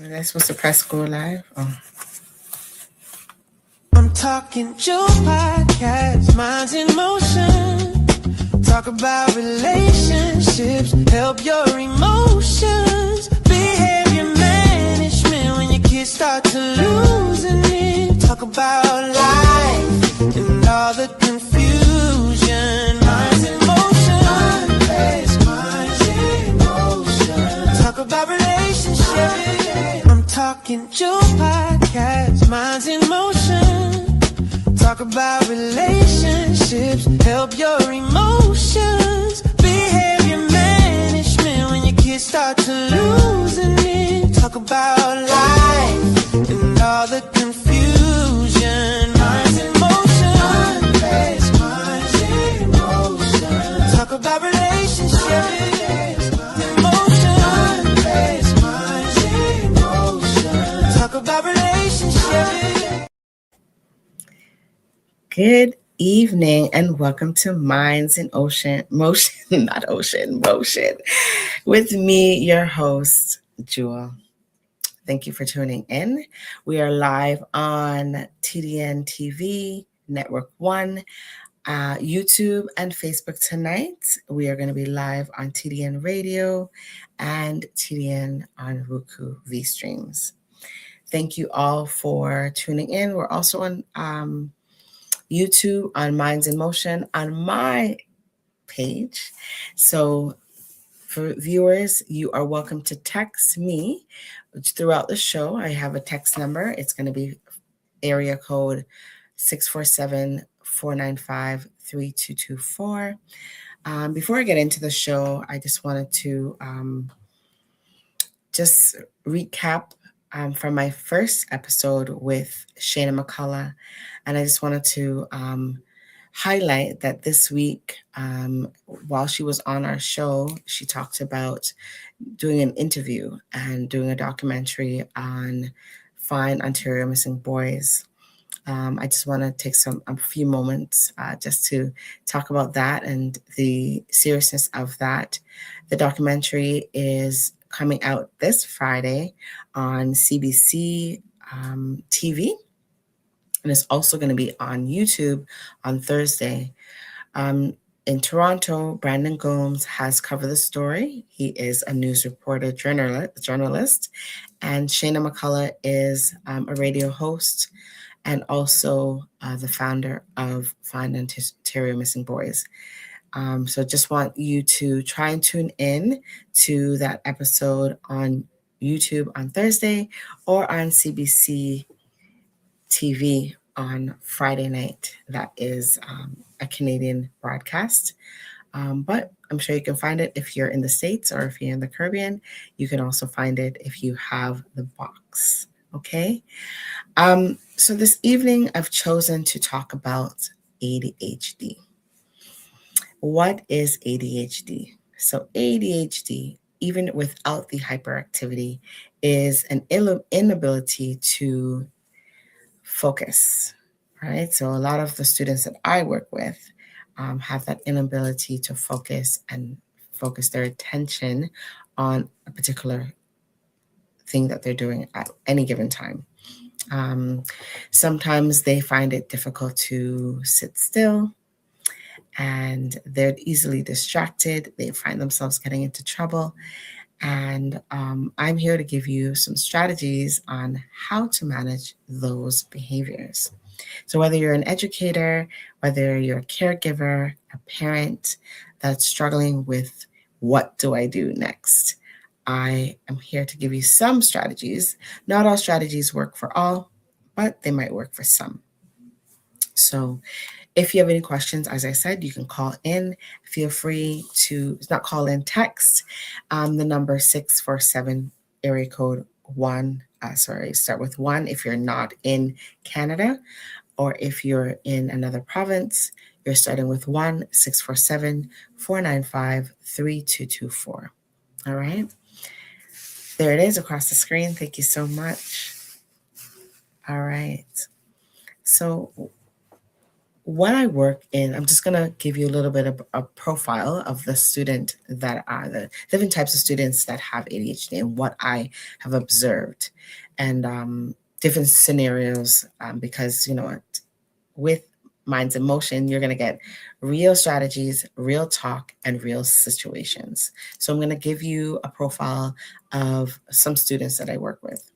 Am I supposed to press go live? Oh. I'm talking Joe podcast, minds in motion. Talk about relationships, help your emotions. Behavior management when your kids start to losing it. Talk about life and all the confusion. Minds in motion. Minds in motion. Talk about relationships. I'm talking Joe podcast, minds in motion. Talk about relationships, help your emotions. Behavior management when your kids start to losing it. Talk about life and all the confusion. Minds in motion. Minds in motion. Talk about relationships. Emotion. Minds in motion. Talk about relationships. Good evening and welcome to Minds in Motion, not Ocean, Motion, with me, your host, Jewel. Thank you for tuning in. We are live on TDN TV, Network One, YouTube, and Facebook tonight. We are going to be live on TDN Radio and TDN on Roku V Streams. Thank you all for tuning in. We're also on YouTube on Minds in Motion on my page. So for viewers, you are welcome to text me throughout the show. I have a text number. It's going to be area code 647-495-3224. Before I get into the show, I just wanted to just recap from my first episode with Shayna McCullough. And I just wanted to highlight that this week, while she was on our show, she talked about doing an interview and doing a documentary on Find Ontario Missing Boys. I just want to take a few moments just to talk about that and the seriousness of that. The documentary is coming out this Friday on CBC TV. And it's also going to be on YouTube on Thursday. In Toronto, Brandon Gomes has covered the story. He is a news reporter, journalist. And Shayna McCullough is a radio host and also the founder of Find Ontario Missing Boys. So just want you to try and tune in to that episode on YouTube on Thursday or on CBC TV on Friday night. That is a Canadian broadcast. But I'm sure you can find it if you're in the States or if you're in the Caribbean. You can also find it if you have the box. Okay. So this evening, I've chosen to talk about ADHD. What is ADHD? So ADHD, even without the hyperactivity, is an inability to focus, right? So a lot of the students that I work with have that inability to focus and focus their attention on a particular thing that they're doing at any given time. Sometimes they find it difficult to sit still and they're easily distracted. They find themselves getting into trouble. And I'm here to give you some strategies on how to manage those behaviors. So whether you're an educator, whether you're a caregiver, a parent that's struggling with what do I do next, I am here to give you some strategies. Not all strategies work for all, but they might work for some. So if you have any questions, as I said, you can call in. Feel free to not call in, text the number 647 area code 1. Start with 1 if you're not in Canada, or if you're in another province, you're starting with 1-647-495-3224. All right. There it is across the screen. Thank you so much. All right. So when I work in, I'm just going to give you a little bit of a profile of the student that are the different types of students that have ADHD and what I have observed, and different scenarios, because, with Minds in Motion, you're going to get real strategies, real talk, and real situations. So I'm going to give you a profile of some students that I work with.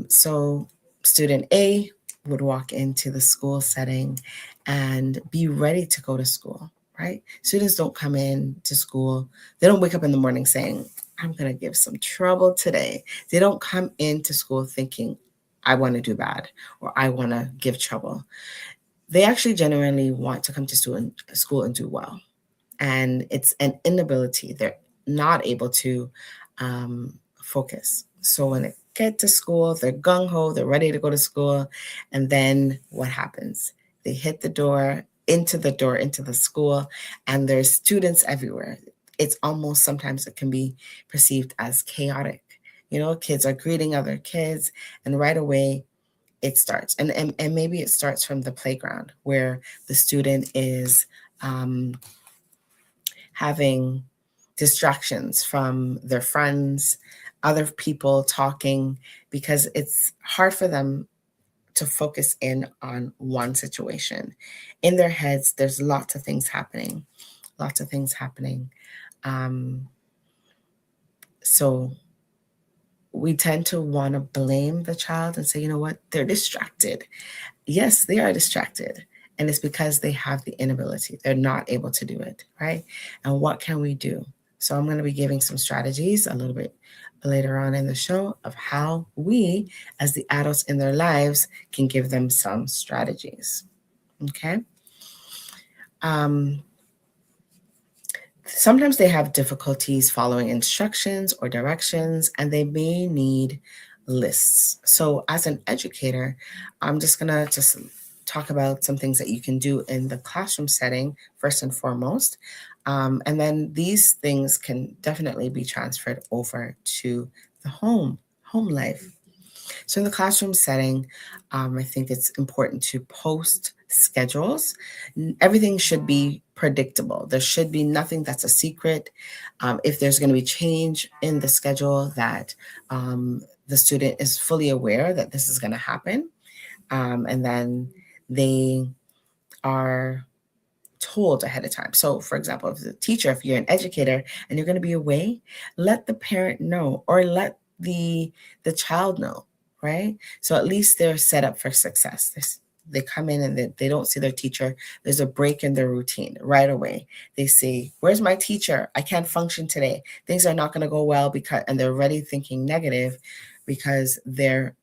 So student A would walk into the school setting and be ready to go to school, right? Students don't come in to school. They don't wake up in the morning saying, I'm going to give some trouble today. They don't come into school thinking, I want to do bad or I want to give trouble. They actually genuinely want to come to school and do well. And it's an inability. They're not able to focus. So when they get to school, they're gung ho, they're ready to go to school. And then what happens? They hit the door into the school, and there's students everywhere. It's almost sometimes it can be perceived as chaotic. Kids are greeting other kids, and right away it starts. And maybe it starts from the playground where the student is having distractions from their friends, other people talking, because it's hard for them to focus in on one situation. In their heads, there's lots of things happening, lots of things happening. So we tend to want to blame the child and say, you know what, they're distracted. Yes, they are distracted. And it's because they have the inability. They're not able to do it, right? And what can we do? So I'm going to be giving some strategies a little bit later on in the show of how we, as the adults in their lives, can give them some strategies. Okay? Sometimes they have difficulties following instructions or directions, and they may need lists. So as an educator, I'm just going to talk about some things that you can do in the classroom setting, first and foremost. And then these things can definitely be transferred over to the home life. So in the classroom setting, I think it's important to post schedules. Everything should be predictable. There should be nothing that's a secret. If there's going to be change in the schedule, that the student is fully aware that this is going to happen. And then they are told ahead of time. So for example, if the teacher, if you're an educator and you're going to be away, let the parent know or let the child know, right? So at least they're set up for success. They come in and they don't see their teacher. There's a break in their routine right away. They say, where's my teacher? I can't function today. Things are not going to go well and they're already thinking negative because their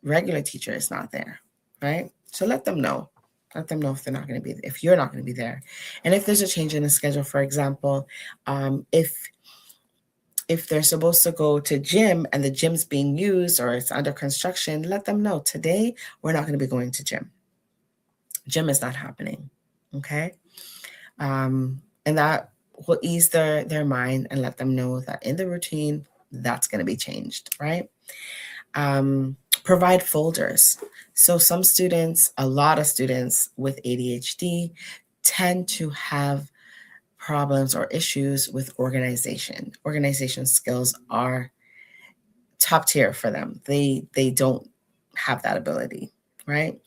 regular teacher is not there, right? So let them know. Let them know if they're not going to be, if you're not going to be there. And if there's a change in the schedule, for example, if they're supposed to go to gym and the gym's being used or it's under construction, let them know today we're not going to be going to gym. Gym is not happening. Okay. And that will ease their mind and let them know that in the routine, that's going to be changed, right? Provide folders. So some students, a lot of students with ADHD tend to have problems or issues with organization. Organization skills are top tier for them. They don't have that ability, right?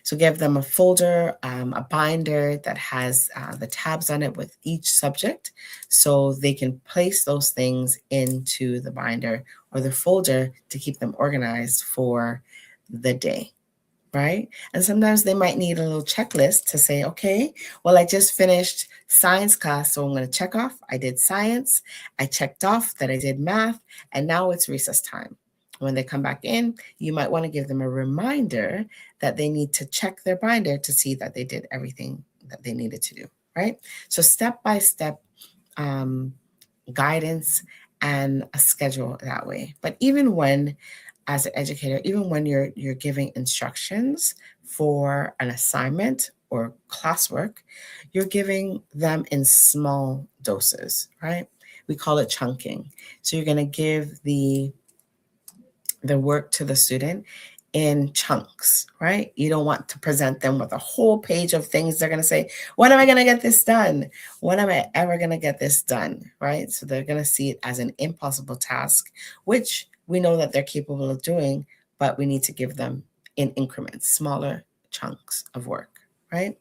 So give them a folder, a binder that has the tabs on it with each subject, so they can place those things into the binder or the folder to keep them organized for the day, right? And sometimes they might need a little checklist to say, okay, well, I just finished science class, so I'm going to check off. I did science. I checked off that I did math, and now it's recess time. When they come back in, you might want to give them a reminder that they need to check their binder to see that they did everything that they needed to do, right? So step-by-step guidance and a schedule that way. But even when, as an educator, even when you're giving instructions for an assignment or classwork, you're giving them in small doses, right? We call it chunking. So you're going to give the work to the student in chunks, right? You don't want to present them with a whole page of things they're going to say, when am I going to get this done? When am I ever going to get this done, right? So they're going to see it as an impossible task, which we know that they're capable of doing, but we need to give them in increments, smaller chunks of work, right?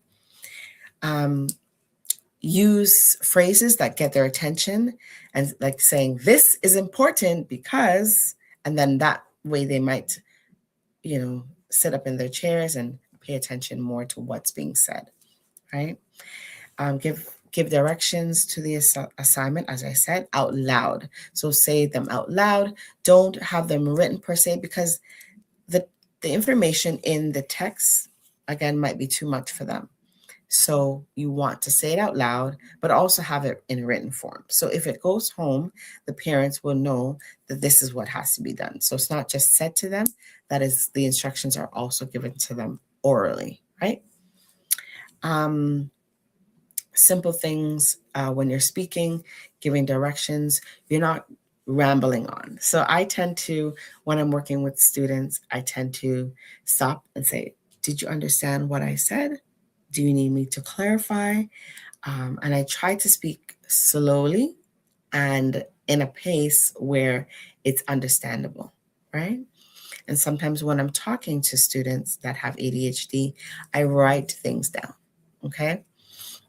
Use phrases that get their attention and like saying, this is important because, and then that way they might sit up in their chairs and pay attention more to what's being said, right? Give directions to the assignment, as I said, out loud. So say them out loud. Don't have them written per se, because the information in the text, again, might be too much for them. So you want to say it out loud, but also have it in written form. So if it goes home, the parents will know that this is what has to be done. So it's not just said to them, that is, the instructions are also given to them orally, right? Simple things when you're speaking, giving directions, you're not rambling on. So I tend to, when I'm working with students, I tend to stop and say, did you understand what I said? Do you need me to clarify? And I try to speak slowly and in a pace where it's understandable, right? And sometimes when I'm talking to students that have ADHD, I write things down, okay?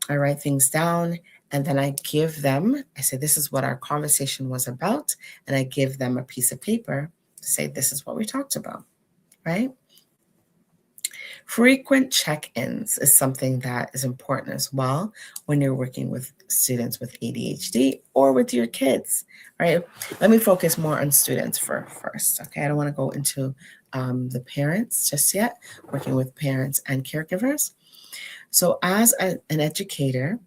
I write things down and then I give them, I say, this is what our conversation was about. And I give them a piece of paper to say, this is what we talked about, right? Frequent check-ins is something that is important as well when you're working with students with ADHD or with your kids, right? Let me focus more on students first, okay? I don't want to go into the parents just yet, working with parents and caregivers. So as an educator,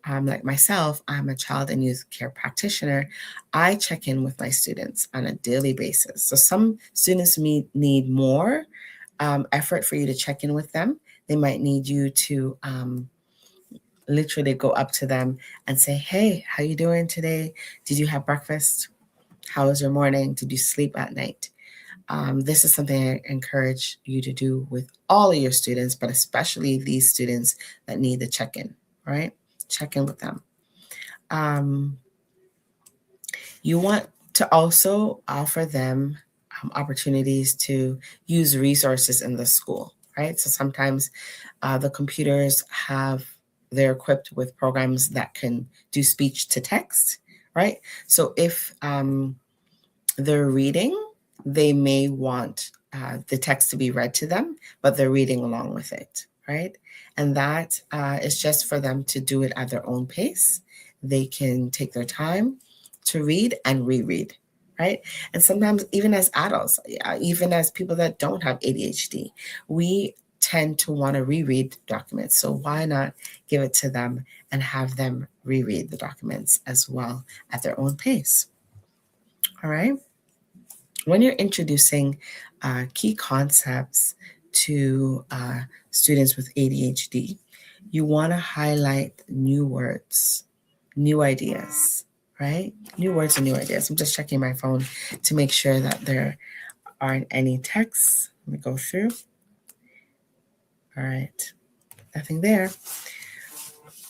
like myself, I'm a child and youth care practitioner. I check in with my students on a daily basis. So some students need more effort for you to check in with them. They might need you to literally go up to them and say, hey, how you doing today? Did you have breakfast? How was your morning? Did you sleep at night? This is something I encourage you to do with all of your students, but especially these students that need the check-in, right? Check in with them. You want to also offer them opportunities to use resources in the school, right? So sometimes the computers they're equipped with programs that can do speech to text, right? So if they're reading, they may want the text to be read to them, but they're reading along with it, right? And that is just for them to do it at their own pace. They can take their time to read and reread, right? And sometimes even as adults, even as people that don't have ADHD, we tend to want to reread documents. So why not give it to them and have them reread the documents as well at their own pace? All right. When you're introducing key concepts to students with ADHD, you want to highlight new words, new ideas, right? New words and new ideas. I'm just checking my phone to make sure that there aren't any texts. Let me go through. All right, nothing there.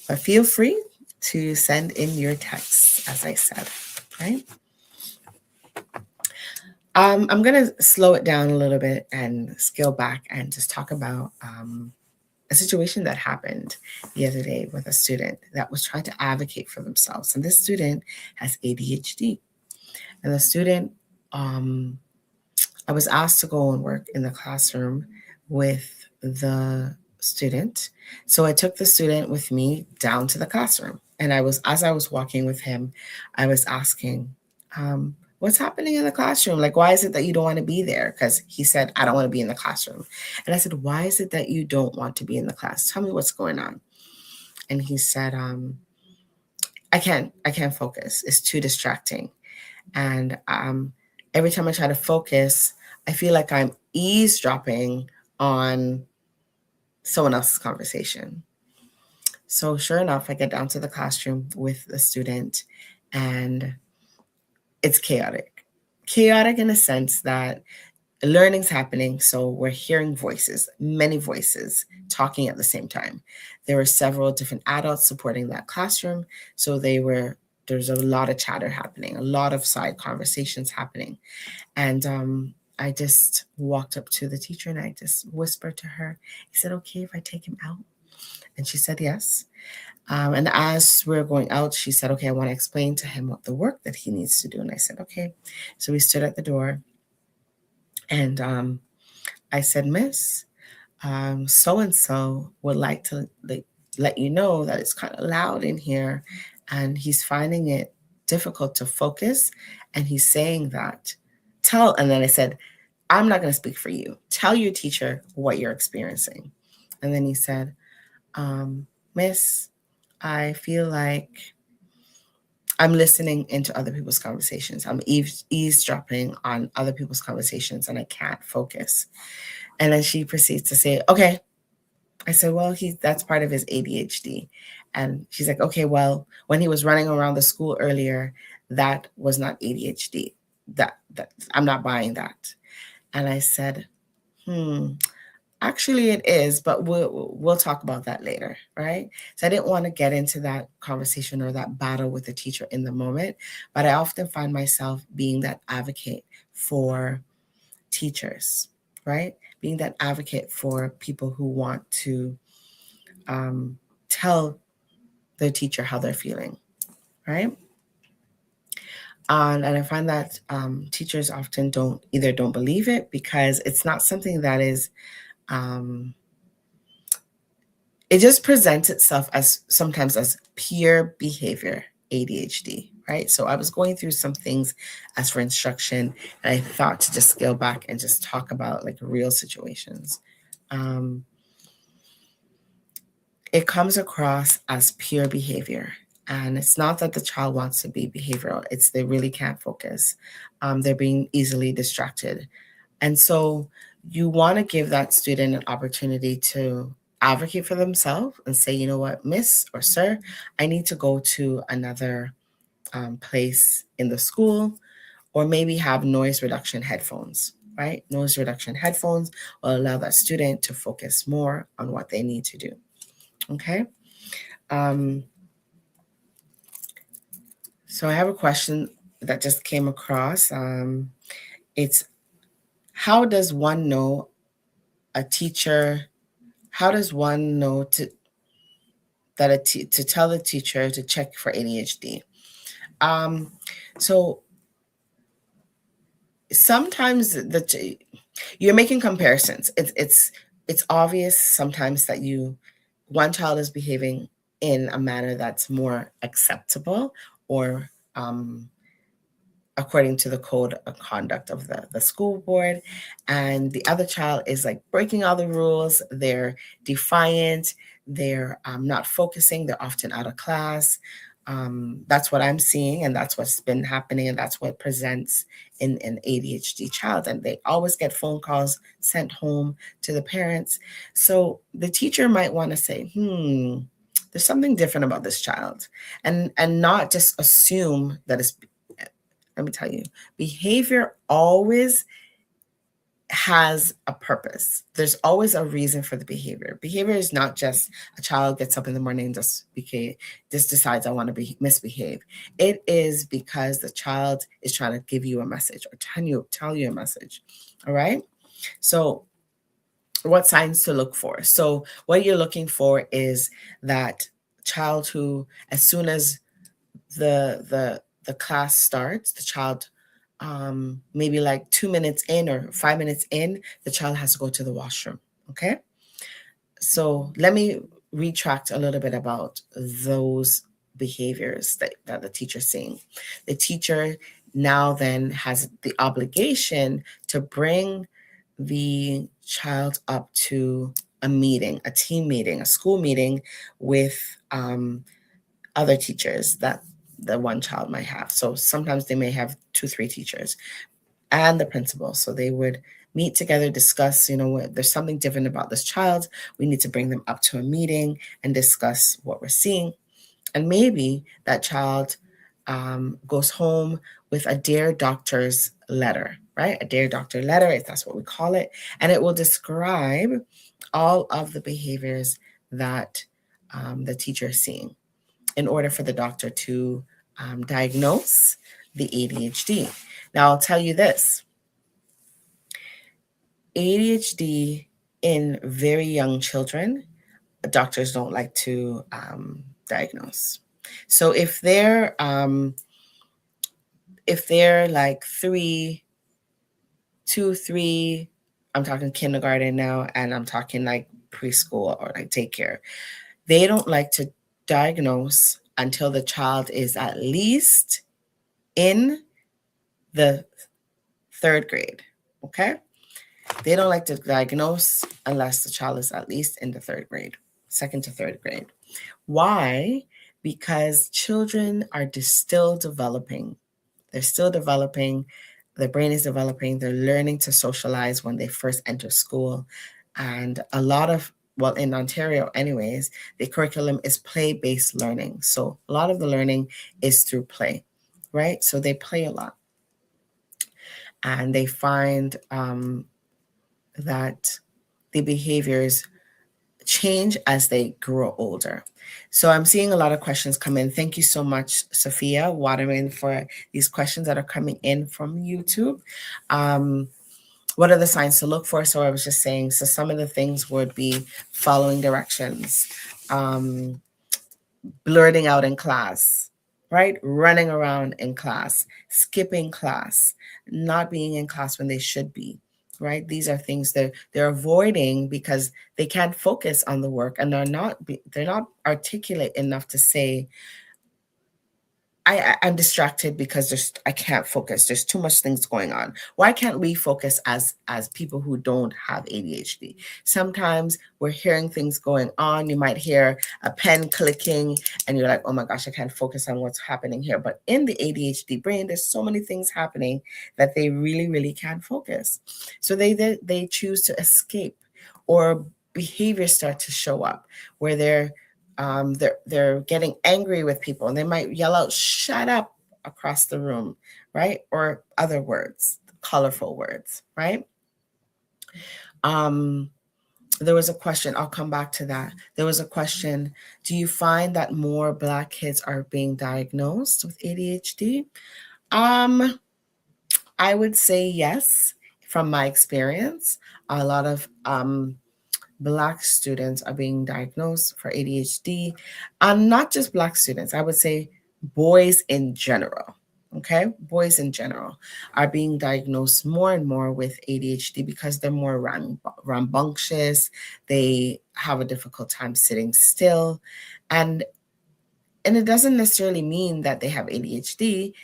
But feel free to send in your texts, as I said, right? I'm going to slow it down a little bit and scale back and just talk about a situation that happened the other day with a student that was trying to advocate for themselves. And this student has ADHD. And the student, I was asked to go and work in the classroom with the student. So I took the student with me down to the classroom. And as I was walking with him, I was asking, what's happening in the classroom? Like, why is it that you don't want to be there? Because he said, I don't want to be in the classroom. And I said, why is it that you don't want to be in the class? Tell me what's going on. And he said, I can't focus. It's too distracting. And every time I try to focus, I feel like I'm eavesdropping on someone else's conversation. So sure enough, I get down to the classroom with the student and it's chaotic. Chaotic in a sense that learning's happening, so we're hearing voices, many voices talking at the same time. There were several different adults supporting that classroom, so there's a lot of chatter happening, a lot of side conversations happening. And I just walked up to the teacher and I just whispered to her, he said, okay if I take him out? And she said yes. And as we're going out, she said, okay, I want to explain to him what the work that he needs to do. And I said, okay. So we stood at the door and I said, Miss, so-and-so would like to let you know that it's kind of loud in here and he's finding it difficult to focus. And he's saying that, and then I said, I'm not going to speak for you. Tell your teacher what you're experiencing. And then he said, Miss, I feel like I'm listening into other people's conversations. I'm eavesdropping on other people's conversations and I can't focus. And then she proceeds to say, okay. I said, well, that's part of his ADHD. And she's like, okay, well, when he was running around the school earlier, that was not ADHD. That I'm not buying that. And I said, actually it is, but we'll talk about that later, right? So I didn't want to get into that conversation or that battle with the teacher in the moment, but I often find myself being that advocate for teachers, right? Being that advocate for people who want to tell their teacher how they're feeling, right? And I find that teachers often don't believe it because it's not something that is, it just presents itself as sometimes as peer behavior, ADHD, right? So I was going through some things as for instruction, and I thought to just scale back and just talk about like real situations. It comes across as peer behavior. And it's not that the child wants to be behavioral, it's they really can't focus. They're being easily distracted. And so you want to give that student an opportunity to advocate for themselves and say, you know what, miss or sir, I need to go to another place in the school, or maybe have noise reduction headphones, right? Noise reduction headphones will allow that student to focus more on what they need to do. Okay. So I have a question that just came across. It's, how does one know a teacher? How does one know to tell the teacher to check for ADHD? So sometimes you're making comparisons. It's obvious sometimes that one child is behaving in a manner that's more acceptable or according to the code of conduct of the school board, and the other child is like breaking all the rules. They're defiant, they're not focusing, they're often out of class. That's what I'm seeing, and that's what's been happening, and that's what presents in an ADHD child. And they always get phone calls sent home to the parents. So the teacher might want to say, there's something different about this child, and not just assume that it's, let me tell you, behavior always has a purpose. There's always a reason for the behavior. Behavior is not just a child gets up in the morning and just decides I want to misbehave. It is because the child is trying to give you a message or tell you a message. All right. So what signs to look for? So what you're looking for is that child who, as soon as the class starts, the child, maybe like 2 minutes in or 5 minutes in, the child has to go to the washroom. Okay. So let me retract a little bit about those behaviors that the teacher's seeing. The teacher now then has the obligation to bring the child up to a meeting, a team meeting, a school meeting with other teachers that the one child might have. So sometimes they may have 2-3 teachers and the principal. So they would meet together, discuss, there's something different about this child. We need to bring them up to a meeting and discuss what we're seeing. And maybe that child goes home with a Dear Doctor's letter, right? A Dear Doctor letter, if that's what we call it. And it will describe all of the behaviors that the teacher is seeing in order for the doctor to diagnose the ADHD. Now, I'll tell you this: ADHD in very young children, doctors don't like to diagnose. So if they're like 3, I'm talking kindergarten now, and I'm talking like preschool or like daycare, they don't like to diagnose until the child is at least in the 3rd grade. Okay? They don't like to diagnose unless the child is at least in the 3rd grade, 2nd to 3rd grade. Why? Because children are still developing. They're still developing. Their brain is developing. They're learning to socialize when they first enter school. And a lot of, well, in Ontario anyways, the curriculum is play-based learning. So a lot of the learning is through play, right? So they play a lot. And they find that the behaviors change as they grow older. So I'm seeing a lot of questions come in. Thank you so much, Sophia Waterman, for these questions that are coming in from YouTube. What are the signs to look for? So I was just saying, so some of the things would be following directions, blurting out in class, right? Running around in class, skipping class, not being in class when they should be, right? These are things that they're avoiding because they can't focus on the work, and they're not articulate enough to say, I'm distracted because I can't focus. There's too much things going on. Why can't we focus as people who don't have ADHD? Sometimes we're hearing things going on. You might hear a pen clicking and you're like, oh my gosh, I can't focus on what's happening here. But in the ADHD brain, there's so many things happening that they really, really can't focus. So they choose to escape, or behaviors start to show up where they're getting angry with people, and they might yell out, shut up, across the room, right? Or other words, colorful words, right? There was a question, I'll come back to that. There was a question, do you find that more Black kids are being diagnosed with ADHD? I would say yes, from my experience. A lot of Black students are being diagnosed for ADHD. Not just Black students, I would say boys in general. Okay, boys in general are being diagnosed more and more with ADHD because they're more rambunctious. They have a difficult time sitting still, and it doesn't necessarily mean that they have ADHD.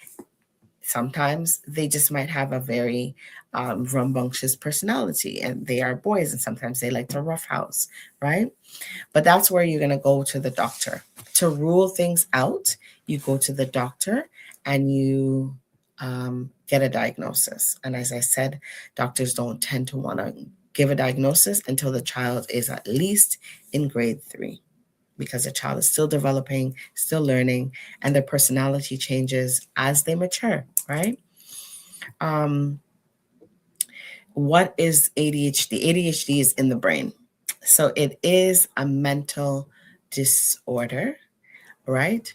Sometimes they just might have a very rambunctious personality, and they are boys, and sometimes they like to roughhouse, right? But that's where you're going to go to the doctor. To rule things out, you go to the doctor and you get a diagnosis. And as I said, doctors don't tend to want to give a diagnosis until the child is at least in grade 3, because the child is still developing, still learning, and their personality changes as they mature, right? What is ADHD? ADHD is in the brain. So it is a mental disorder, right?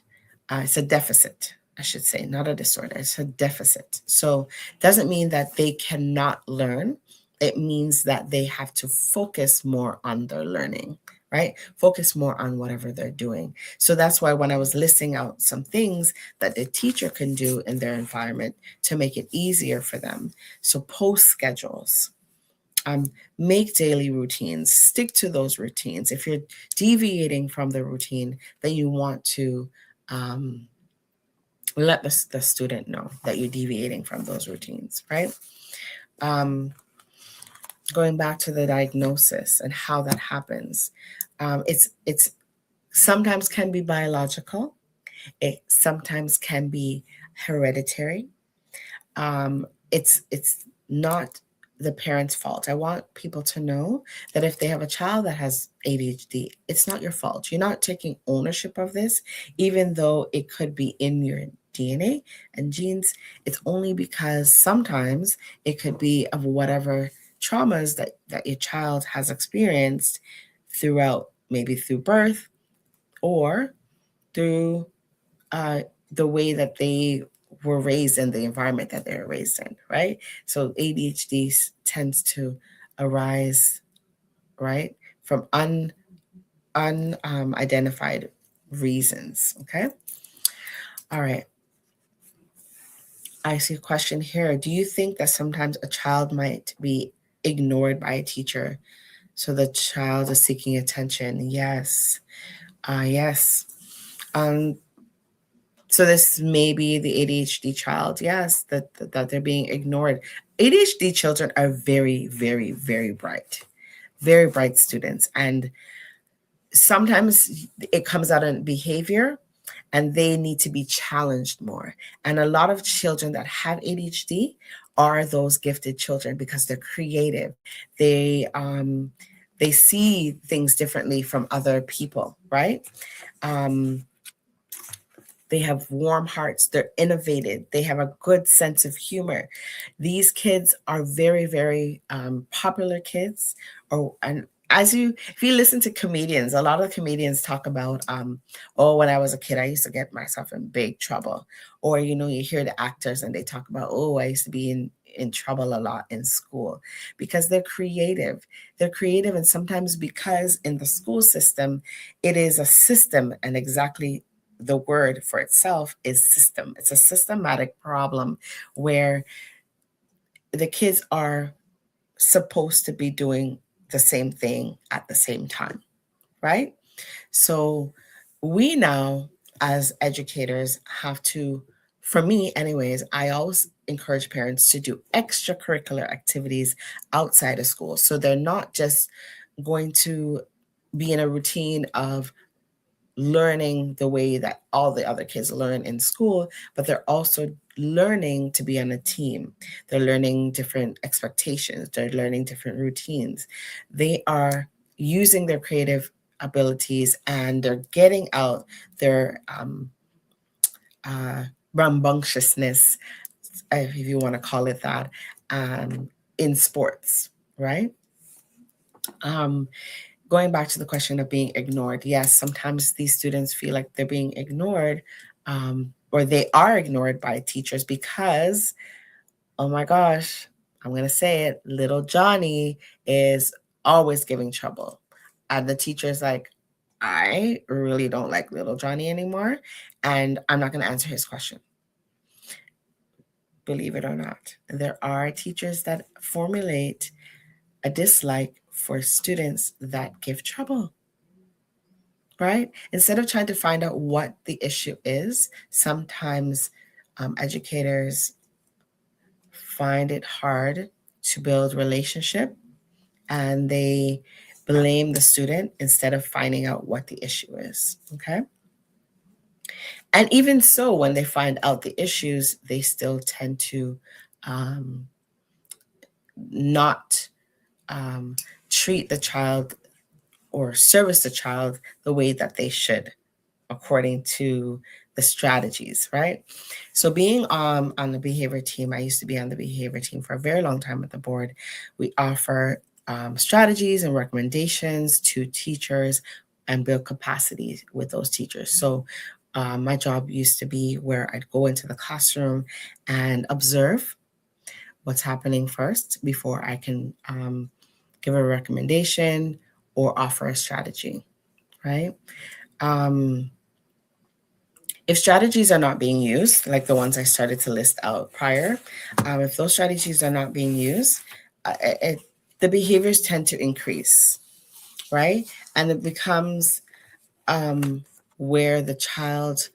It's a deficit, I should say, not a disorder. It's a deficit. So it doesn't mean that they cannot learn. It means that they have to focus more on their learning, right? Focus more on whatever they're doing. So that's why when I was listing out some things that the teacher can do in their environment to make it easier for them. So post schedules, make daily routines, stick to those routines. If you're deviating from the routine, then you want to let the student know that you're deviating from those routines, right? Going back to the diagnosis and how that happens, it's sometimes can be biological. It sometimes can be hereditary. It's not the parent's fault. I want people to know that if they have a child that has ADHD, it's not your fault. You're not taking ownership of this, even though it could be in DNA and genes, it's only because sometimes it could be of whatever traumas that your child has experienced throughout, maybe through birth or through uh, the way that they were raised in the environment that they were raised in, right? So ADHD tends to arise, right, from unidentified reasons. Okay. All right. I see a question here. Do you think that sometimes a child might be ignored by a teacher, so the child is seeking attention? Yes. Yes. Um, so this may be the ADHD child. Yes, that they're being ignored. ADHD children are very, very, very bright students, and sometimes it comes out in behavior and they need to be challenged more. And a lot of children that have ADHD are those gifted children because they're creative. They see things differently from other people, right? They have warm hearts. They're innovative. They have a good sense of humor. These kids are very, very popular kids. And if you listen to comedians, a lot of comedians talk about, oh, when I was a kid, I used to get myself in big trouble. Or, you hear the actors and they talk about, oh, I used to be in trouble a lot in school because they're creative. They're creative. And sometimes because in the school system, it is a system, and exactly the word for itself is system. It's a systematic problem where the kids are supposed to be doing the same thing at the same time, right? So we now, as educators, have to, for me anyways, I always encourage parents to do extracurricular activities outside of school. So they're not just going to be in a routine of learning the way that all the other kids learn in school, but they're also learning to be on a team. They're learning different expectations. They're learning different routines. They are using their creative abilities and they're getting out their rambunctiousness, if you want to call it that, in sports, right? Going back to the question of being ignored, yes, sometimes these students feel like they're being ignored, or they are ignored by teachers because, oh my gosh, I'm going to say it, little Johnny is always giving trouble. And the teacher's like, I really don't like little Johnny anymore, and I'm not going to answer his question. Believe it or not, there are teachers that formulate a dislike for students that give trouble. Right? Instead of trying to find out what the issue is, sometimes educators find it hard to build relationship and they blame the student instead of finding out what the issue is. Okay. And even so, when they find out the issues, they still tend to not treat the child or service the child the way that they should, according to the strategies, right? So being on the behavior team, I used to be on the behavior team for a very long time at the board. We offer strategies and recommendations to teachers and build capacity with those teachers. So my job used to be where I'd go into the classroom and observe what's happening first before I can give a recommendation or offer a strategy, right? If strategies are not being used, like the ones I started to list out prior, if those strategies are not being used, the behaviors tend to increase, right? And it becomes where the child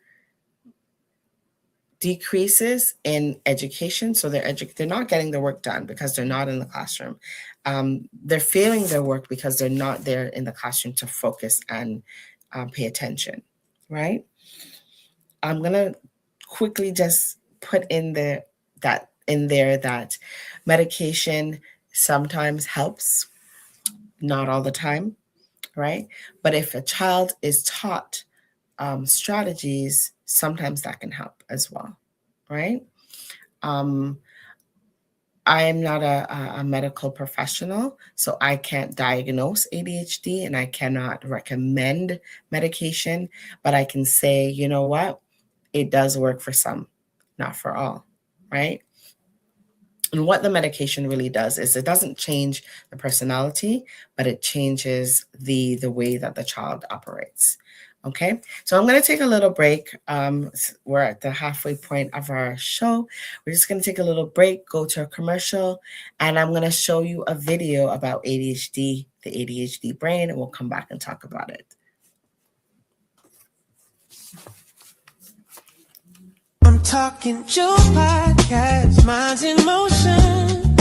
decreases in education. So they're not getting the work done because they're not in the classroom. They're failing their work because they're not there in the classroom to focus and pay attention, right? I'm gonna quickly just put in there that medication sometimes helps, not all the time, right? But if a child is taught strategies, sometimes that can help as well, right? I am not a medical professional, so I can't diagnose ADHD and I cannot recommend medication, but I can say, you know what? It does work for some, not for all, right? And what the medication really does is it doesn't change the personality, but it changes the way that the child operates. Okay, so I'm going to take a little break. We're at the halfway point of our show. We're just going to take a little break, go to a commercial, and I'm going to show you a video about ADHD, the ADHD brain, and we'll come back and talk about it. I'm talking Joe podcast, minds in motion.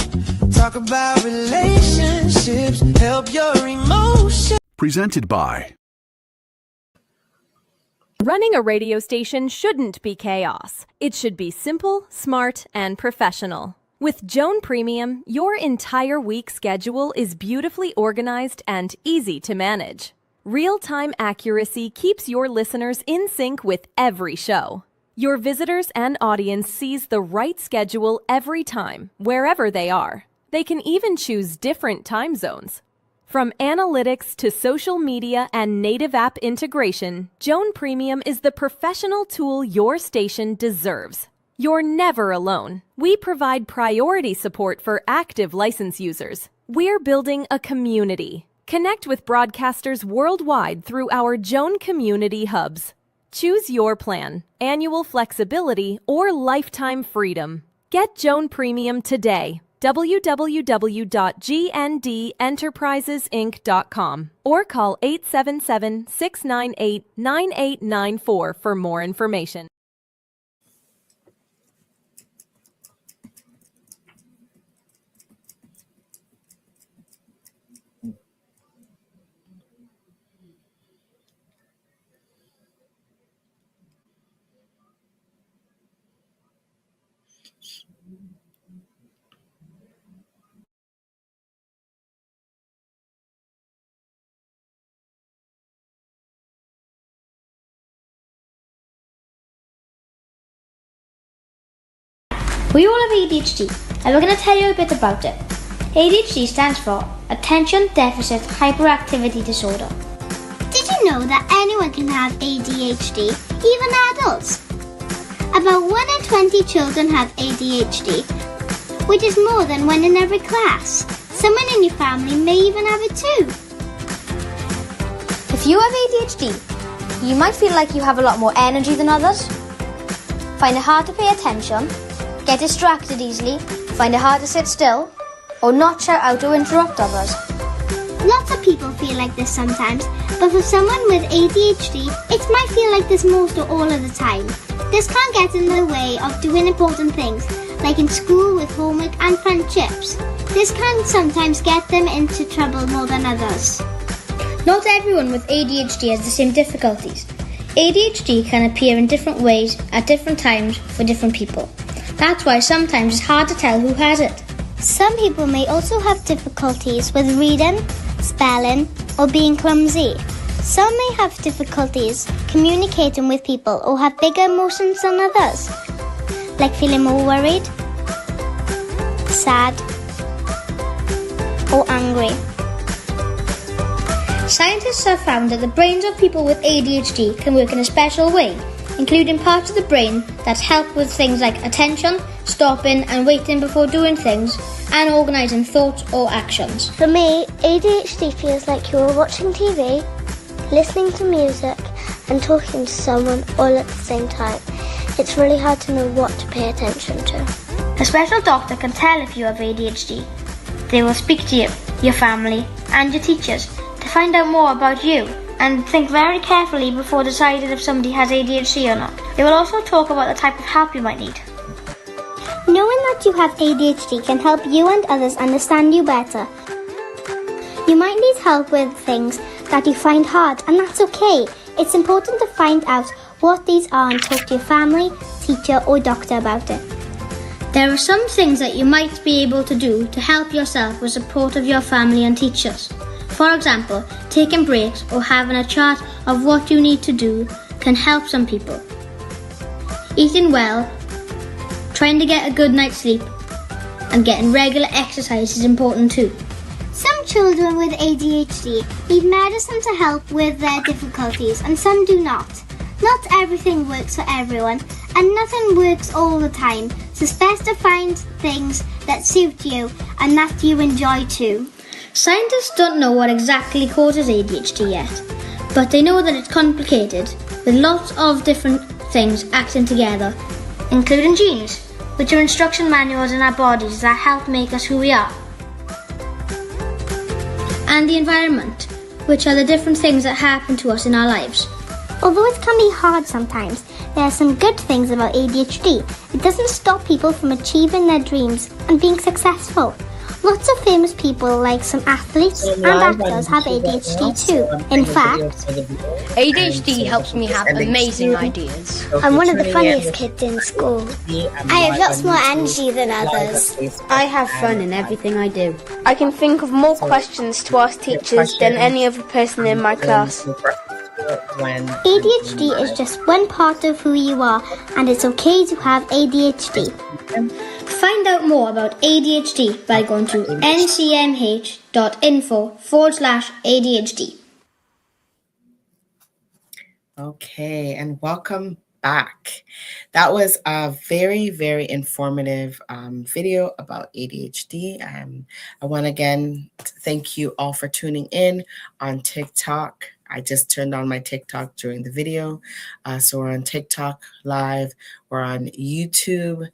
Talk about relationships, help your emotions. Presented by. Running a radio station shouldn't be chaos. It should be simple, smart, and professional. With Joan Premium, your entire week schedule is beautifully organized and easy to manage. Real-time accuracy keeps your listeners in sync with every show. Your visitors and audience sees the right schedule every time, wherever they are. They can even choose different time zones. From analytics to social media and native app integration, Joan Premium is the professional tool your station deserves. You're never alone. We provide priority support for active license users. We're building a community. Connect with broadcasters worldwide through our Joan Community Hubs. Choose your plan, annual flexibility, or lifetime freedom. Get Joan Premium today. www.gndenterprisesinc.com or call 877-698-9894 for more information. We all have ADHD, and we're going to tell you a bit about it. ADHD stands for Attention Deficit Hyperactivity Disorder. Did you know that anyone can have ADHD, even adults? About 1 in 20 children have ADHD, which is more than 1 in every class. Someone in your family may even have it too. If you have ADHD, you might feel like you have a lot more energy than others, find it hard to pay attention, get distracted easily, find it hard to sit still, or not shout out to interrupt others. Lots of people feel like this sometimes, but for someone with ADHD, it might feel like this most or all of the time. This can get in the way of doing important things, like in school with homework and friendships. This can sometimes get them into trouble more than others. Not everyone with ADHD has the same difficulties. ADHD can appear in different ways at different times for different people. That's why sometimes it's hard to tell who has it. Some people may also have difficulties with reading, spelling, or being clumsy. Some may have difficulties communicating with people or have bigger emotions than others, like feeling more worried, sad, or angry. Scientists have found that the brains of people with ADHD can work in a special way, including parts of the brain that help with things like attention, stopping and waiting before doing things, and organising thoughts or actions. For me, ADHD feels like you're watching TV, listening to music, and talking to someone all at the same time. It's really hard to know what to pay attention to. A special doctor can tell if you have ADHD. They will speak to you, your family, and your teachers to find out more about you and think very carefully before deciding if somebody has ADHD or not. They will also talk about the type of help you might need. Knowing that you have ADHD can help you and others understand you better. You might need help with things that you find hard, and that's okay. It's important to find out what these are and talk to your family, teacher, or doctor about it. There are some things that you might be able to do to help yourself with support of your family and teachers. For example, taking breaks or having a chart of what you need to do can help some people. Eating well, trying to get a good night's sleep, and getting regular exercise is important too. Some children with ADHD need medicine to help with their difficulties, and some do not. Not everything works for everyone, and nothing works all the time, so it's best to find things that suit you and that you enjoy too. Scientists don't know what exactly causes ADHD yet, but they know that it's complicated, with lots of different things acting together, including genes, which are instruction manuals in our bodies that help make us who we are, and the environment, which are the different things that happen to us in our lives. Although it can be hard sometimes, there are some good things about ADHD. It doesn't stop people from achieving their dreams and being successful. Lots of famous people, like some athletes and actors, have ADHD too. In fact, ADHD helps me have amazing ideas. I'm one of the funniest kids in school. I have lots more energy than others. I have fun in everything I do. I can think of more questions to ask teachers than any other person in my class. ADHD is just one part of who you are, and it's okay to have ADHD. Find out more about ADHD by going to ncmh.info/ADHD. Okay, and welcome back. That was a very, very informative video about ADHD. I want to again thank you all for tuning in on TikTok. I just turned on my TikTok during the video. So we're on TikTok Live, we're on YouTube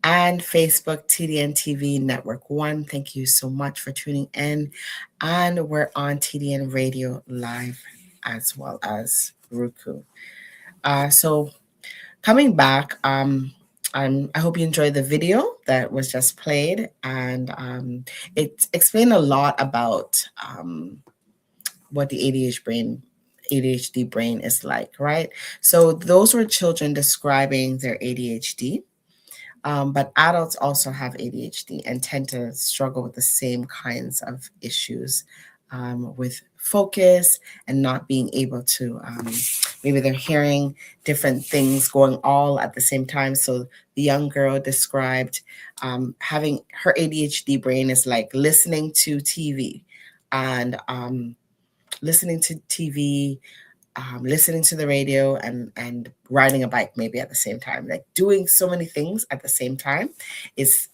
and Facebook, TDN TV Network 1. Thank you so much for tuning in. And we're on TDN Radio Live as well as Roku. So coming back, I hope you enjoyed the video that was just played, and it explained a lot about what the ADHD brain is like, right? So those were children describing their ADHD, but adults also have ADHD and tend to struggle with the same kinds of issues with focus and not being able to, maybe they're hearing different things going all at the same time. So the young girl described having her ADHD brain is like listening to TV and listening to TV, listening to the radio, and riding a bike maybe at the same time. Like doing so many things at the same time is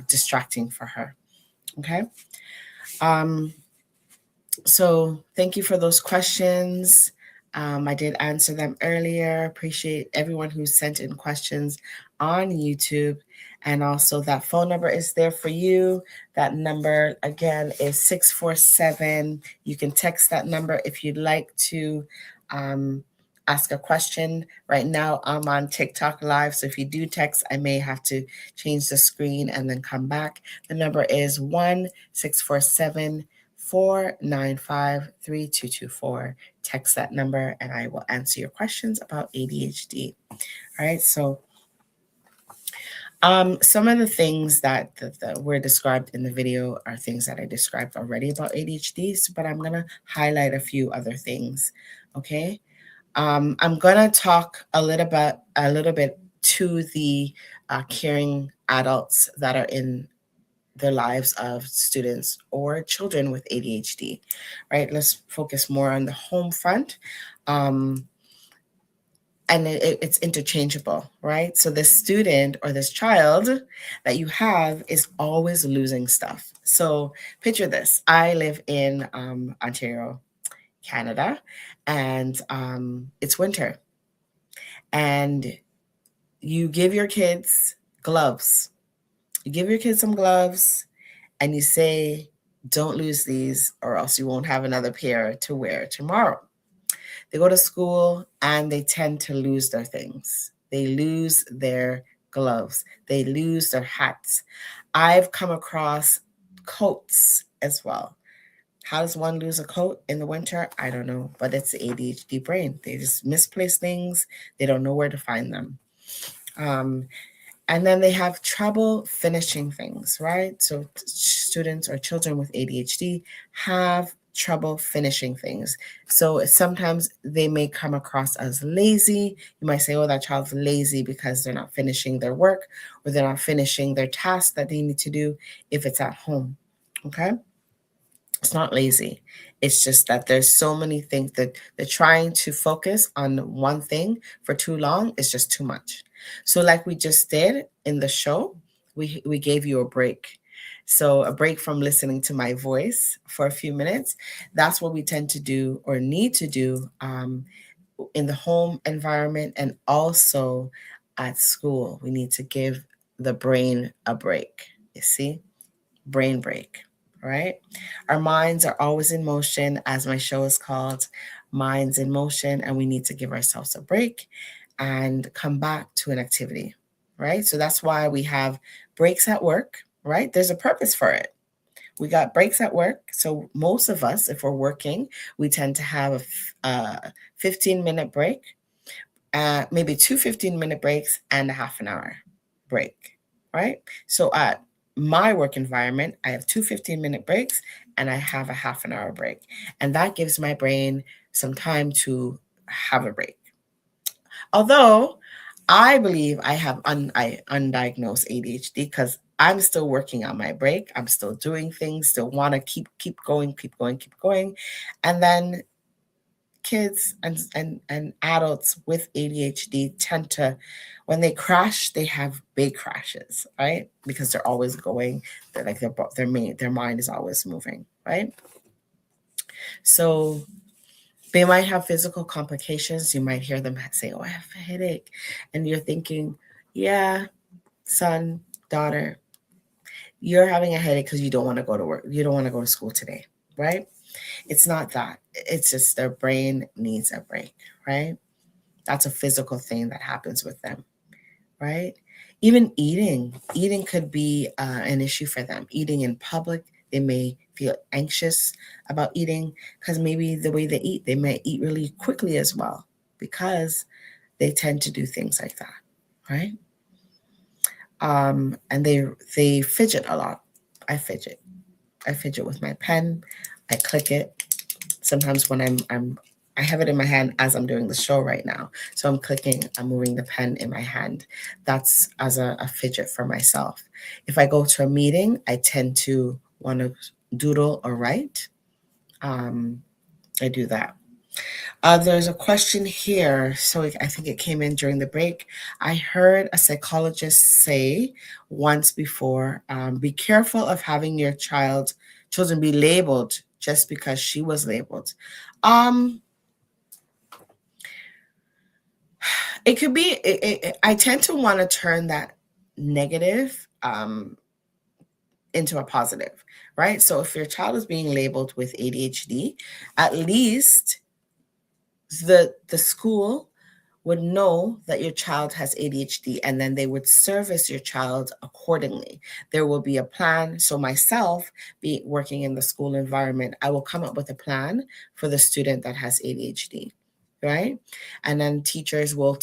distracting for her. Okay. So thank you for those questions. I did answer them earlier. Appreciate everyone who sent in questions on YouTube. And also that phone number is there for you. That number, again, is 647. You can text that number if you'd like to ask a question. Right now, I'm on TikTok Live. So if you do text, I may have to change the screen and then come back. The number is 1-647-495-3224. Text that number and I will answer your questions about ADHD. All right. So some of the things that were described in the video are things that I described already about ADHD, but I'm going to highlight a few other things. Okay. I'm going to talk a little bit to the caring adults that are in the lives of students or children with ADHD, right? Let's focus more on the home front. And it's interchangeable, right? So this student or this child that you have is always losing stuff. So picture this. I live in Ontario, Canada, and it's winter. And you give your kids gloves. You give your kids some gloves and you say, don't lose these or else you won't have another pair to wear tomorrow. They go to school and they tend to lose their things. They lose their gloves. They lose their hats. I've come across coats as well. How does one lose a coat in the winter? I don't know, but it's the ADHD brain. They just misplace things. They don't know where to find them. And then they have trouble finishing things, right? So students or children with ADHD have trouble finishing things. So sometimes they may come across as lazy. You might say, oh, that child's lazy because they're not finishing their work or they're not finishing their tasks that they need to do if it's at home. Okay? It's not lazy. It's just that there's so many things that they're trying to focus on one thing for too long is just too much. So like we just did in the show, we gave you a break. So a break from listening to my voice for a few minutes. That's what we tend to do or need to do in the home environment and also at school. We need to give the brain a break. You see? Brain break, right? Our minds are always in motion, as my show is called, Minds in Motion, and we need to give ourselves a break and come back to an activity, right? So that's why we have breaks at work, right? There's a purpose for it. We got breaks at work. So most of us, if we're working, we tend to have a 15-minute break, maybe two 15-minute breaks and a half an hour break, right? So at my work environment, I have two 15-minute breaks and I have a half an hour break. And that gives my brain some time to have a break. Although I believe I have undiagnosed ADHD because I'm still working on my break. I'm still doing things, still want to keep going. And then kids and adults with ADHD tend to, when they crash, they have big crashes, right? Because they're always going, they're like their mind is always moving, right? So they might have physical complications. You might hear them say, oh, I have a headache. And you're thinking, yeah, son, daughter, you're having a headache because you don't want to go to work. You don't want to go to school today, right? It's not that. It's just their brain needs a break, right? That's a physical thing that happens with them, right? Even eating could be an issue for them. Eating in public, they may feel anxious about eating because maybe the way they eat, they may eat really quickly as well because they tend to do things like that, right? And they fidget a lot. I fidget with my pen. I click it. Sometimes when I have it in my hand as I'm doing the show right now. So I'm moving the pen in my hand. That's as a fidget for myself. If I go to a meeting, I tend to want to doodle or write. I do that. There's a question here. So I think it came in during the break. I heard a psychologist say once before, be careful of having your children be labeled just because she was labeled. It could be, I tend to want to turn that negative into a positive, right? So if your child is being labeled with ADHD, at least the school would know that your child has ADHD and then they would service your child accordingly. There will be a plan. So myself, working in the school environment, I will come up with a plan for the student that has ADHD, right? And then teachers will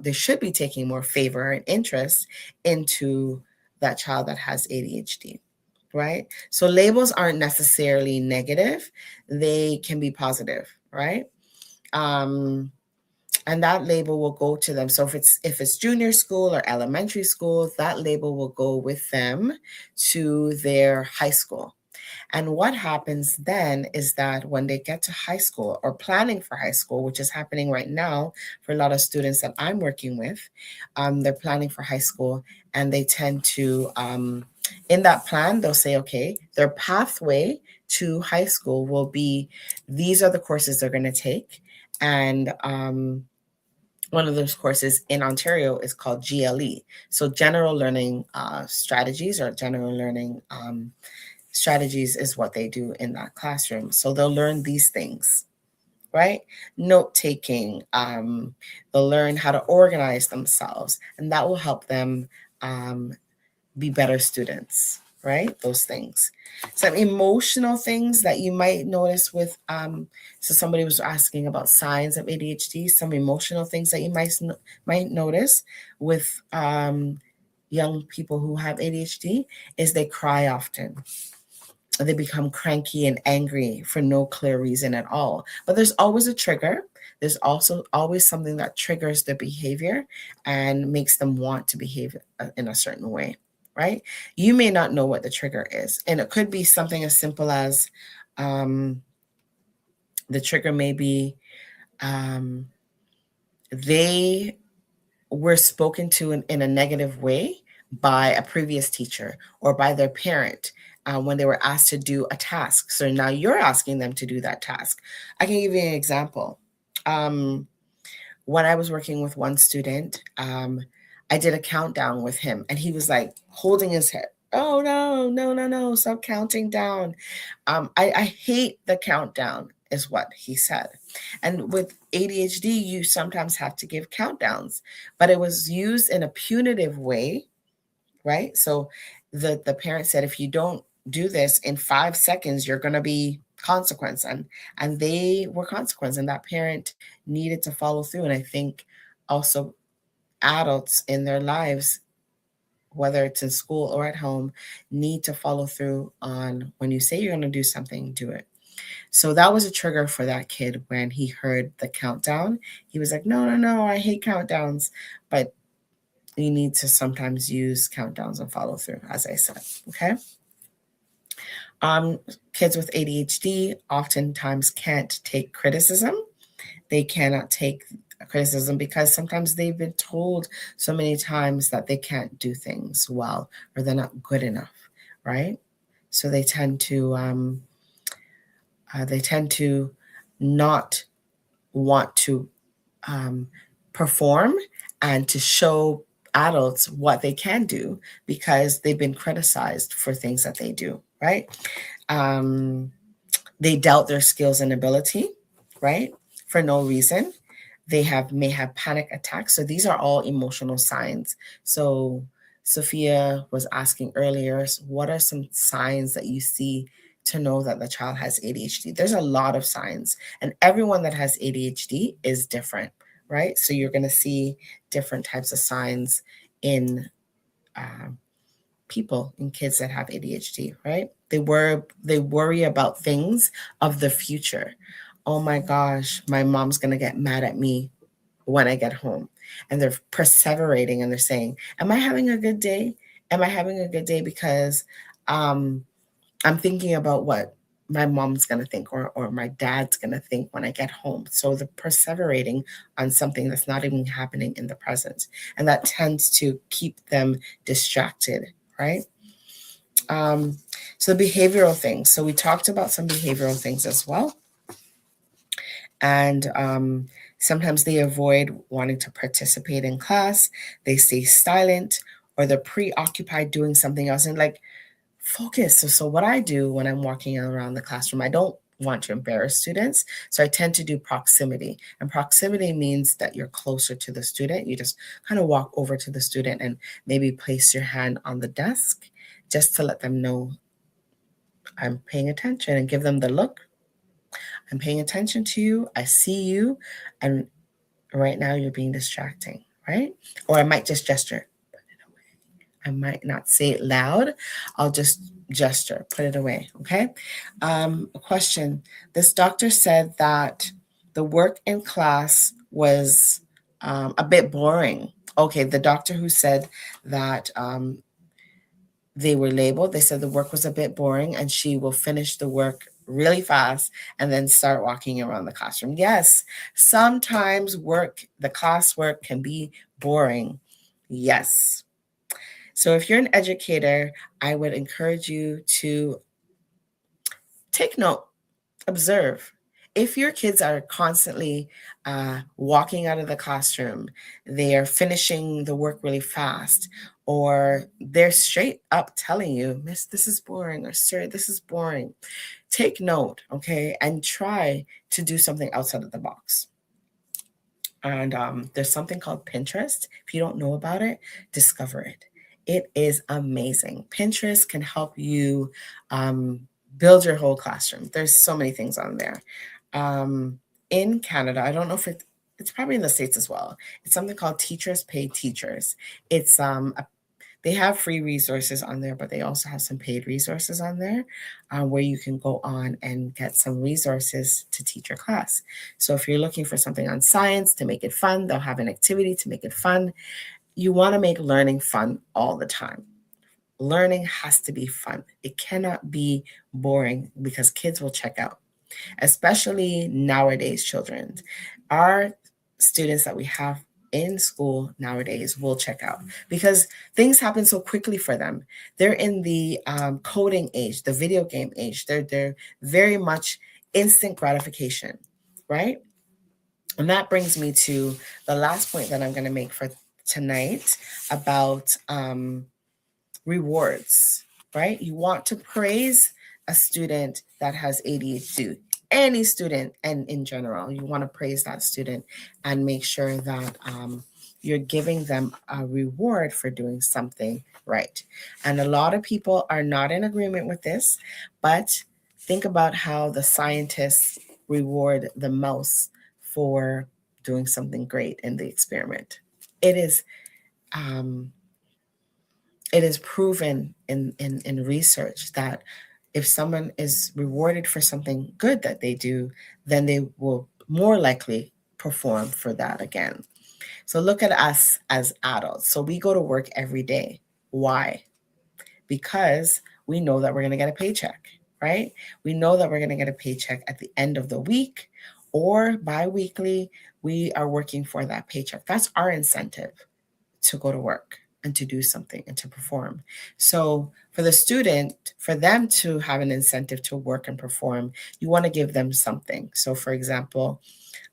they should be taking more favor and interest into that child that has ADHD, right? So labels aren't necessarily negative. They can be positive, right? And that label will go to them. So if it's junior school or elementary school, that label will go with them to their high school. And what happens then is that when they get to high school or planning for high school, which is happening right now for a lot of students that I'm working with, they're planning for high school and they tend to, in that plan, they'll say, okay, their pathway to high school will be, these are the courses they're going to take. And one of those courses in Ontario is called GLE. So General Learning Strategies or General Learning Strategies is what they do in that classroom. So they'll learn these things, right? Note-taking, they'll learn how to organize themselves, and that will help them be better students, right? Those things. Some emotional things that you might notice with, so somebody was asking about signs of ADHD, some emotional things that you might notice with young people who have ADHD is they cry often. they become cranky and angry for no clear reason at all. But there's always a trigger. There's also always something that triggers the behavior and makes them want to behave in a certain way, right? You may not know what the trigger is. And it could be something as simple as the trigger may be they were spoken to in a negative way by a previous teacher or by their parent when they were asked to do a task. So now you're asking them to do that task. I can give you an example. When I was working with one student, I did a countdown with him, and he was like holding his head. Oh, no, no, no, no, stop counting down. I hate the countdown, is what he said. And with ADHD, you sometimes have to give countdowns, but it was used in a punitive way, right? So the parent said, if you don't do this in 5 seconds, you're going to be consequence. And they were consequence, and that parent needed to follow through. And I think also adults in their lives, whether it's in school or at home, need to follow through on when you say you're going to do something, do it. So that was a trigger for that kid when he heard the countdown. He was like, no, no, no, I hate countdowns. But you need to sometimes use countdowns and follow through, as I said, okay? Kids with ADHD oftentimes can't take criticism. They cannot take criticism because sometimes they've been told so many times that they can't do things well or they're not good enough, right? So they tend to not want to perform and to show adults what they can do because they've been criticized for things that they do, right? They doubt their skills and ability, right? For no reason. They may have panic attacks. So these are all emotional signs. So Sophia was asking earlier, what are some signs that you see to know that the child has ADHD? There's a lot of signs, and everyone that has ADHD is different, right? So you're going to see different types of signs in people, in kids that have ADHD, right? They worry about things of the future. Oh my gosh, my mom's going to get mad at me when I get home. And they're perseverating and they're saying, am I having a good day? Am I having a good day? Because I'm thinking about what my mom's going to think or my dad's going to think when I get home. So they're perseverating on something that's not even happening in the present. And that tends to keep them distracted, right? So behavioral things. So we talked about some behavioral things as well. And sometimes they avoid wanting to participate in class. They stay silent or they're preoccupied doing something else and like focus. So what I do when I'm walking around the classroom, I don't want to embarrass students. So I tend to do proximity. And proximity means that you're closer to the student. You just kind of walk over to the student and maybe place your hand on the desk just to let them know I'm paying attention and give them the look. I'm paying attention to you. I see you. And right now you're being distracting, right? Or I might just gesture, put it away. I might not say it loud. I'll just gesture, put it away, okay? A question. This doctor said that the work in class was a bit boring. Okay, the doctor who said that they were labeled, they said the work was a bit boring and she will finish the work really fast and then start walking around the classroom. Yes, sometimes the classwork can be boring. Yes. So if you're an educator, I would encourage you to take note, observe. If your kids are constantly walking out of the classroom, they are finishing the work really fast, or they're straight up telling you, Miss, this is boring, or Sir, this is boring, take note, okay, and try to do something outside of the box. And there's something called Pinterest. If you don't know about it, discover it. It is amazing. Pinterest can help you build your whole classroom. There's so many things on there. In Canada, I don't know if it's probably in the States as well. It's something called Teachers Pay Teachers. It's They have free resources on there, but they also have some paid resources on there where you can go on and get some resources to teach your class. So if you're looking for something on science to make it fun, they'll have an activity to make it fun. You want to make learning fun all the time. Learning has to be fun. It cannot be boring because kids will check out, especially nowadays children. Our students that we have in school nowadays will check out because things happen so quickly for them. They're in the coding age, the video game age. They're very much instant gratification, right? And that brings me to the last point that I'm going to make for tonight about rewards, right? You want to praise a student that has ADHD, any student, and in general, you want to praise that student and make sure that you're giving them a reward for doing something right. And a lot of people are not in agreement with this, but think about how the scientists reward the mouse for doing something great in the experiment. It is proven in research that if someone is rewarded for something good that they do, then they will more likely perform for that again. So look at us as adults. So we go to work every day. Why? Because we know that we're going to get a paycheck, right? We know that we're going to get a paycheck at the end of the week or bi-weekly. We are working for that paycheck. That's our incentive to go to work and to do something and to perform. So for the student, for them to have an incentive to work and perform, you want to give them something. So for example,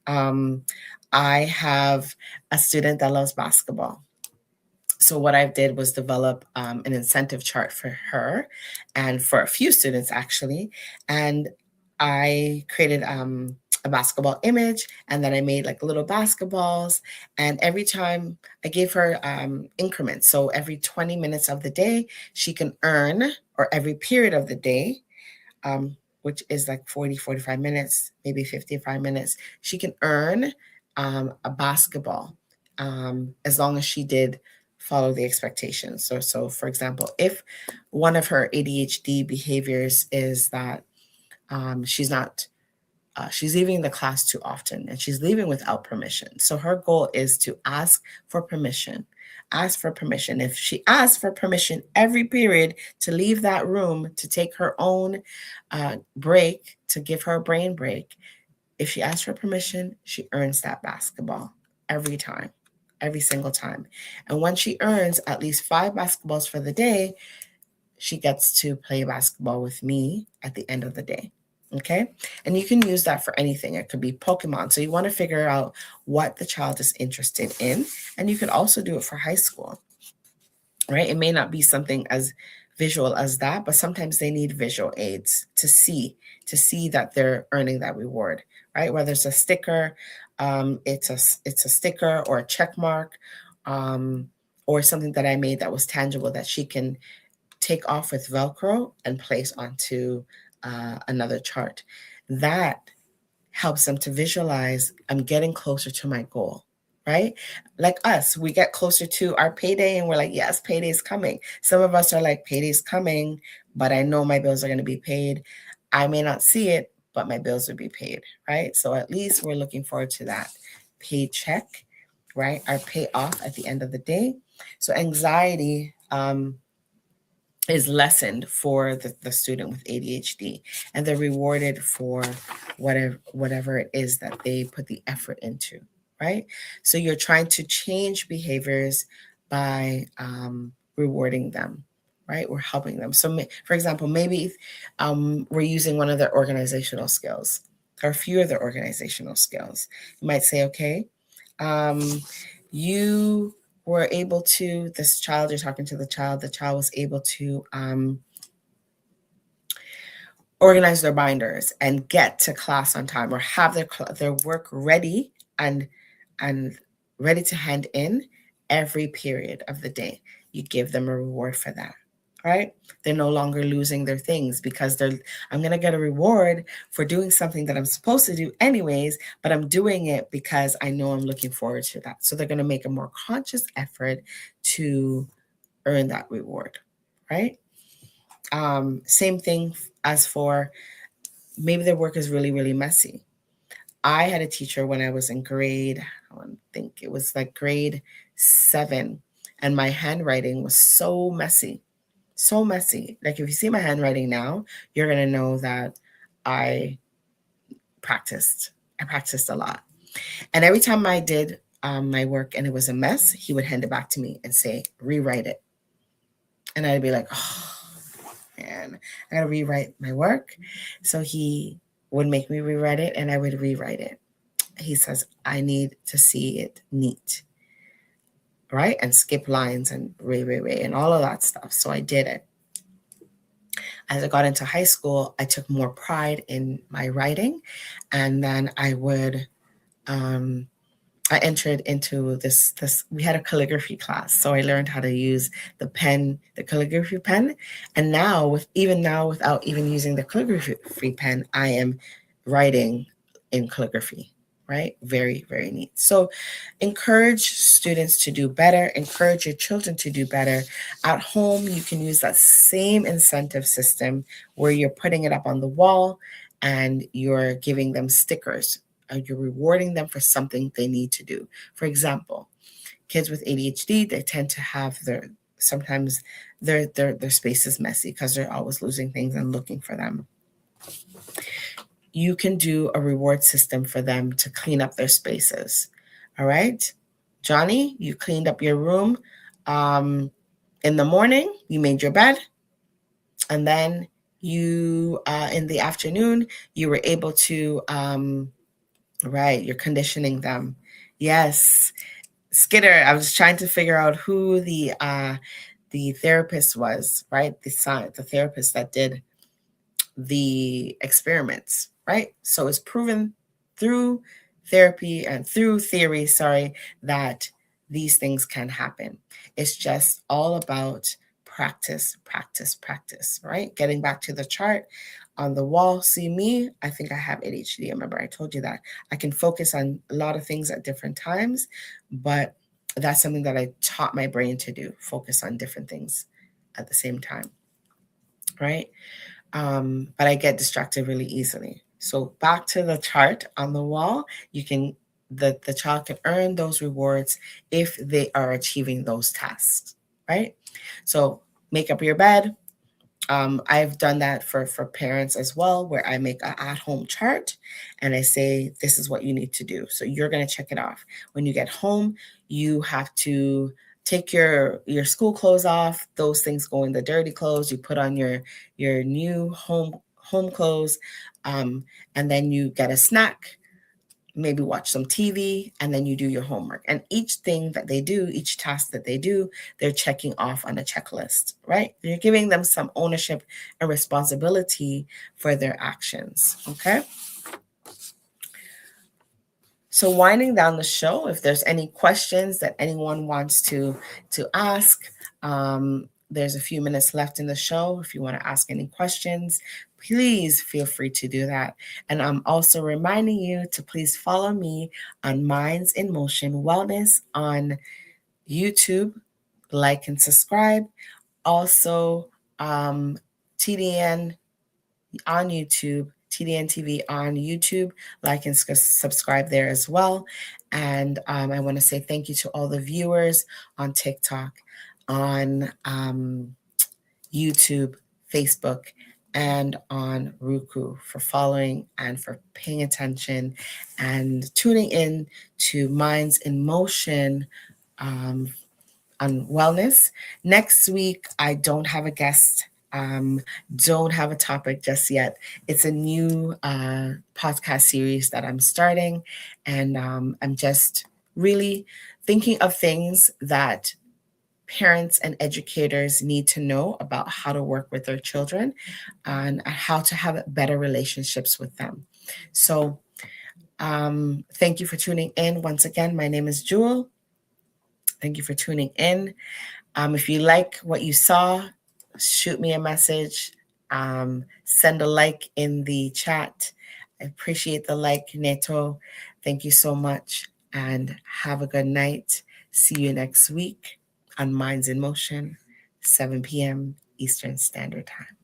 I have a student that loves basketball. So what I did was develop an incentive chart for her and for a few students actually. And I created a basketball image, and then I made like little basketballs. And every time I gave her increments. So every 20 minutes of the day, she can earn, or every period of the day, which is like 40, 45 minutes, maybe 55 minutes, she can earn a basketball as long as she did follow the expectations. So for example, if one of her ADHD behaviors is that she's leaving the class too often and she's leaving without permission. So her goal is to ask for permission. Ask for permission. If she asks for permission every period to leave that room, to take her own break, to give her a brain break, if she asks for permission, she earns that basketball every time, every single time. And when she earns at least 5 basketballs for the day, she gets to play basketball with me at the end of the day. Okay. And you can use that for anything. It could be Pokemon. So you want to figure out what the child is interested in. And you could also do it for high school, right? It may not be something as visual as that, but sometimes they need visual aids to see that they're earning that reward, right? Whether it's a sticker, it's a sticker or a check mark, or something that I made that was tangible that she can take off with Velcro and place onto another chart. That helps them to visualize, I'm getting closer to my goal, right? Like us, we get closer to our payday and we're like, yes, payday's coming. Some of us are like, payday's coming, but I know my bills are going to be paid. I may not see it, but my bills will be paid, right? So at least we're looking forward to that paycheck, right? Our payoff at the end of the day. So anxiety, is lessened for the student with ADHD, and they're rewarded for whatever it is that they put the effort into, right? So you're trying to change behaviors by rewarding them, right? We're helping them. So for example, maybe we're using one of their organizational skills or a few of their organizational skills. You might say, okay, you were able to, this child, you're talking to the child was able to organize their binders and get to class on time, or have their work ready and ready to hand in every period of the day. You give them a reward for that, right? They're no longer losing their things because I'm going to get a reward for doing something that I'm supposed to do anyways, but I'm doing it because I know I'm looking forward to that. So they're going to make a more conscious effort to earn that reward, right? Same thing as for maybe their work is really, really messy. I had a teacher when I was in grade, I think it was like grade 7, and my handwriting was so messy, so messy. Like if you see my handwriting now, you're going to know that I practiced. I practiced a lot. And every time I did my work and it was a mess, he would hand it back to me and say, rewrite it. And I'd be like, oh, man, I got to rewrite my work. So he would make me rewrite it and I would rewrite it. He says, I need to see it neat, right? And skip lines and and all of that stuff. So I did it. As I got into high school, I took more pride in my writing. And then I would, I entered into this, we had a calligraphy class. So I learned how to use the pen, the calligraphy pen. And now, without even using the calligraphy pen, I am writing in calligraphy, right? Very, very neat. So encourage students to do better, encourage your children to do better. At home, you can use that same incentive system where you're putting it up on the wall and you're giving them stickers. You're rewarding them for something they need to do. For example, kids with ADHD, they tend to have sometimes their space is messy because they're always losing things and looking for them. You can do a reward system for them to clean up their spaces. All right. Johnny, you cleaned up your room in the morning, you made your bed, and then you, in the afternoon, you were able to, right, you're conditioning them. Yes. Skitter, I was trying to figure out who the therapist was, right? The therapist that did the experiments, right? So it's proven through therapy and through theory, that these things can happen. It's just all about practice, practice, practice, right? Getting back to the chart on the wall. See me, I think I have ADHD. Remember, I told you that. I can focus on a lot of things at different times, but that's something that I taught my brain to do, focus on different things at the same time, right? But I get distracted really easily. So back to the chart on the wall, you can, the child can earn those rewards if they are achieving those tasks, right? So make up your bed. I've done that for parents as well, where I make an at-home chart and I say, this is what you need to do. So you're going to check it off. When you get home, you have to take your school clothes off. Those things go in the dirty clothes. You put on your new home clothes, and then you get a snack, maybe watch some TV, and then you do your homework. And each thing that they do, each task that they do, they're checking off on a checklist, right? You're giving them some ownership and responsibility for their actions, okay? So winding down the show, if there's any questions that anyone wants to ask, there's a few minutes left in the show. If you want to ask any questions, please feel free to do that. And I'm also reminding you to please follow me on Minds in Motion Wellness on YouTube, like and subscribe. Also, TDN on YouTube, TDN TV on YouTube, like and subscribe there as well. And I want to say thank you to all the viewers on TikTok, on YouTube, Facebook, and on Roku for following and for paying attention and tuning in to Minds in Motion on wellness. Next week, I don't have a guest. Don't have a topic just yet. It's a new podcast series that I'm starting, and I'm just really thinking of things that parents and educators need to know about how to work with their children and how to have better relationships with them. So thank you for tuning in. Once again, my name is Jewel. Thank you for tuning in. If you like what you saw, shoot me a message. Send a like in the chat. I appreciate the like, Neto. Thank you so much, and have a good night. See you next week on Minds in Motion. 7 p.m. Eastern Standard Time.